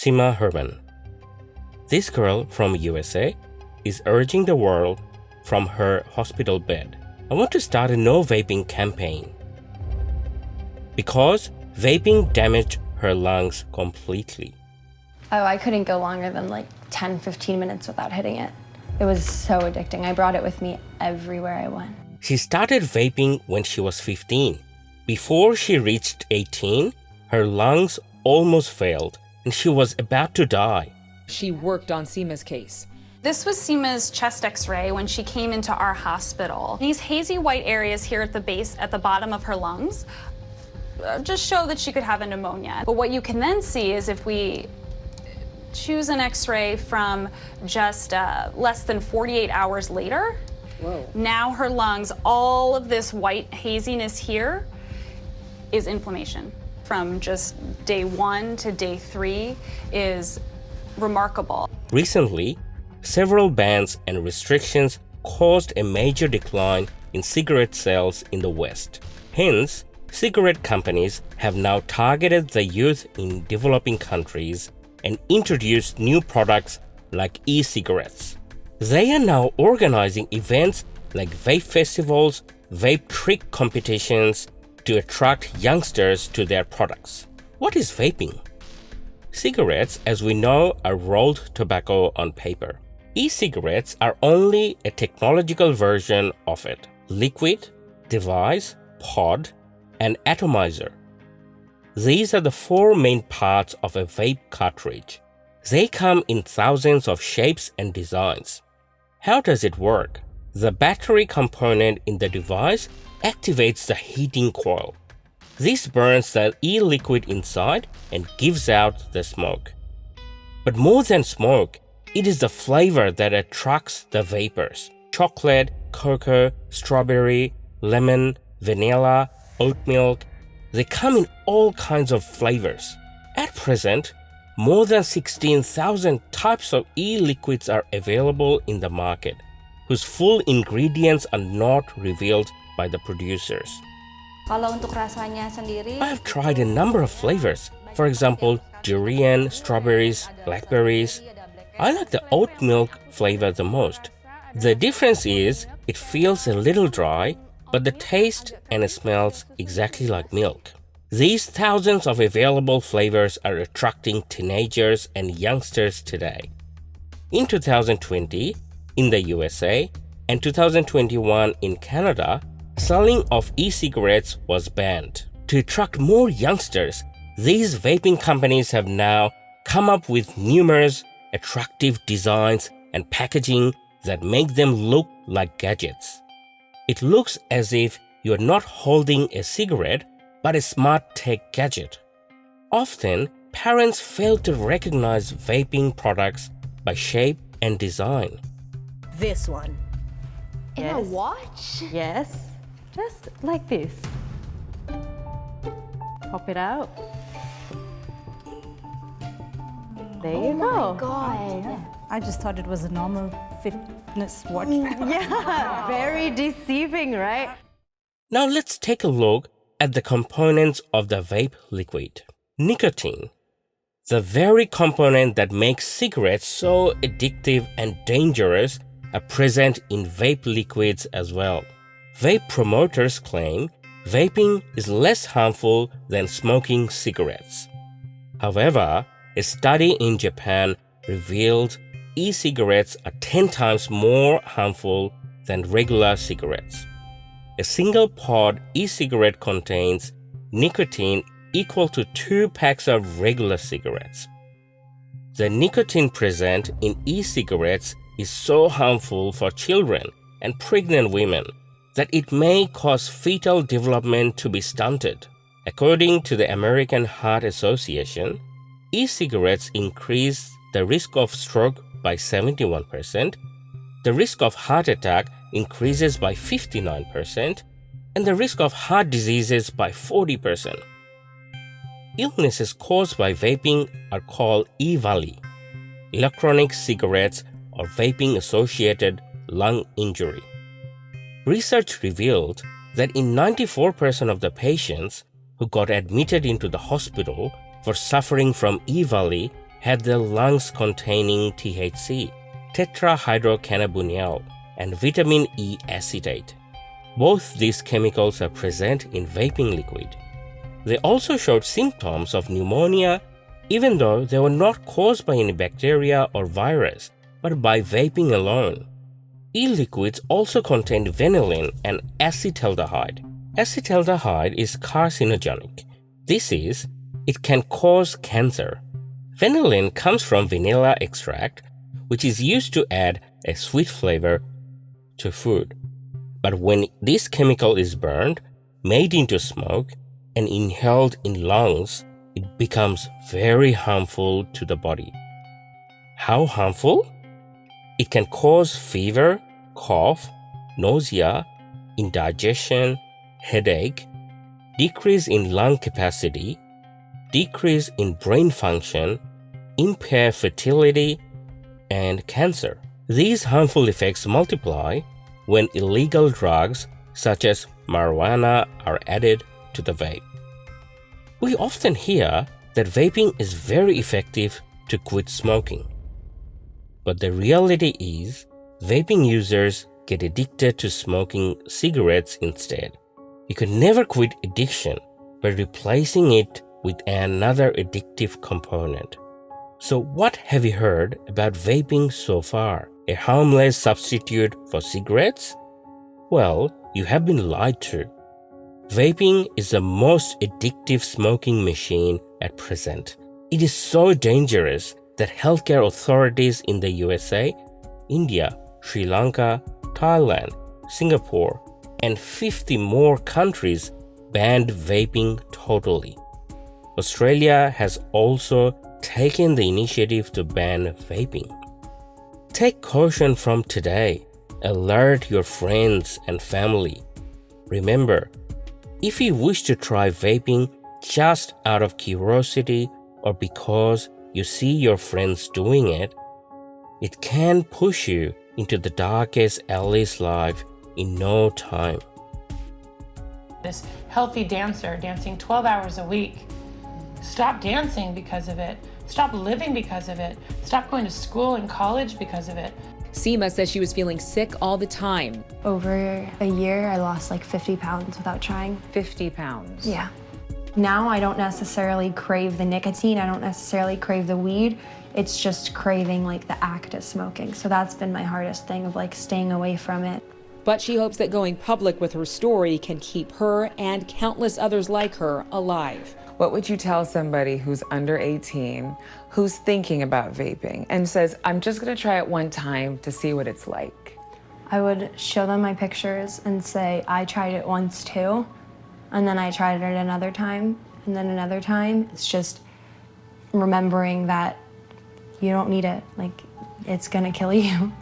Simah Herman. This girl from USA is urging the world from her hospital bed. I want to start a no vaping campaign because vaping damaged her lungs completely. Oh, I couldn't go longer than like 10-15 minutes without hitting it. It was so addicting. I brought it with me everywhere I went. She started vaping when she was 15. Before she reached 18, her lungs almost failed and she was about to die. She worked on Simah's case. This was Simah's chest x-ray when she came into our hospital. These hazy white areas here at the base, at the bottom of her lungs, just show that she could have a pneumonia. But what you can then see is if we choose an x-ray from just less than 48 hours later, whoa. Now her lungs, all of this white haziness here is inflammation. From just day 1 to day 3 is remarkable. Recently, several bans and restrictions caused a major decline in cigarette sales in the West. Hence, cigarette companies have now targeted the youth in developing countries and introduced new products like e-cigarettes. They are now organizing events like vape festivals, vape trick competitions to attract youngsters to their products. What is vaping? Cigarettes, as we know, are rolled tobacco on paper. E-cigarettes are only a technological version of it: liquid, device, pod, and atomizer. These are the 4 main parts of a vape cartridge. They come in thousands of shapes and designs. How does it work? The battery component in the device activates the heating coil. This burns the e-liquid inside and gives out the smoke. But more than smoke, it is the flavor that attracts the vapors. Chocolate, cocoa, strawberry, lemon, vanilla, oat milk. They come in all kinds of flavors. At present, more than 16,000 types of e-liquids are available in the market, whose full ingredients are not revealed by the producers. Kalau untuk rasanya sendiri, I have tried a number of flavors. For example, durian, strawberries, blackberries. I like the oat milk flavor the most. The difference is it feels a little dry, but the taste and it smells exactly like milk. These thousands of available flavors are attracting teenagers and youngsters today. In 2020, in the USA, and 2021 in Canada, selling of e-cigarettes was banned. To attract more youngsters, these vaping companies have now come up with numerous attractive designs and packaging that make them look like gadgets. It looks as if you are not holding a cigarette, but a smart tech gadget. Often, parents fail to recognize vaping products by shape and design. This one. In a watch? Yes, just like this. Pop it out. There you go. Oh my God. I just thought it was a normal fitness watch. Yeah, very deceiving, right? Now let's take a look at the components of the vape liquid. Nicotine, the very component that makes cigarettes so addictive and dangerous, are present in vape liquids as well. Vape promoters claim vaping is less harmful than smoking cigarettes. However, a study in Japan revealed e-cigarettes are 10 times more harmful than regular cigarettes. A single pod e-cigarette contains nicotine equal to 2 packs of regular cigarettes. The nicotine present in e-cigarettes is so harmful for children and pregnant women that it may cause fetal development to be stunted. According to the American Heart Association, e-cigarettes increase the risk of stroke by 71%, the risk of heart attack increases by 59%, and the risk of heart diseases by 40%. Illnesses caused by vaping are called EVALI, electronic cigarettes or vaping-associated lung injury. Research revealed that in 94% of the patients who got admitted into the hospital for suffering from EVALI had their lungs containing THC, tetrahydrocannabinol, and vitamin E acetate. Both these chemicals are present in vaping liquid. They also showed symptoms of pneumonia, even though they were not caused by any bacteria or virus, but by vaping alone. E-liquids also contained vanillin and acetaldehyde. Acetaldehyde is carcinogenic. This is, it can cause cancer. Vanillin comes from vanilla extract, which is used to add a sweet flavor to food. But when this chemical is burned, made into smoke, and inhaled in lungs, it becomes very harmful to the body. How harmful? It can cause fever, cough, nausea, indigestion, headache, decrease in lung capacity, decrease in brain function, impair fertility, and cancer. These harmful effects multiply when illegal drugs such as marijuana are added to the vape. We often hear that vaping is very effective to quit smoking. But the reality is, vaping users get addicted to smoking cigarettes instead. You can never quit addiction by replacing it with another addictive component. So what have you heard about vaping so far? A harmless substitute for cigarettes? Well, you have been lied to. Vaping is the most addictive smoking machine at present. It is so dangerous that healthcare authorities in the USA, India, Sri Lanka, Thailand, Singapore, and 50 more countries banned vaping totally. Australia has also taken the initiative to ban vaping. Take caution from today. Alert your friends and family. Remember, if you wish to try vaping just out of curiosity or because you see your friends doing it, it can push you into the darkest alley's life in no time. This healthy dancer dancing 12 hours a week. Stop dancing because of it. Stop living because of it. Stop going to school and college because of it. Simah says she was feeling sick all the time. Over a year, I lost like 50 pounds without trying. 50 pounds. Yeah. Now I don't necessarily crave the nicotine. I don't necessarily crave the weed. It's just craving like the act of smoking. So that's been my hardest thing of like staying away from it. But she hopes that going public with her story can keep her and countless others like her alive. What would you tell somebody who's under 18, who's thinking about vaping and says, I'm just gonna try it one time to see what it's like? I would show them my pictures and say, I tried it once too, and then I tried it another time, and then another time. It's just remembering that you don't need it, like it's gonna kill you.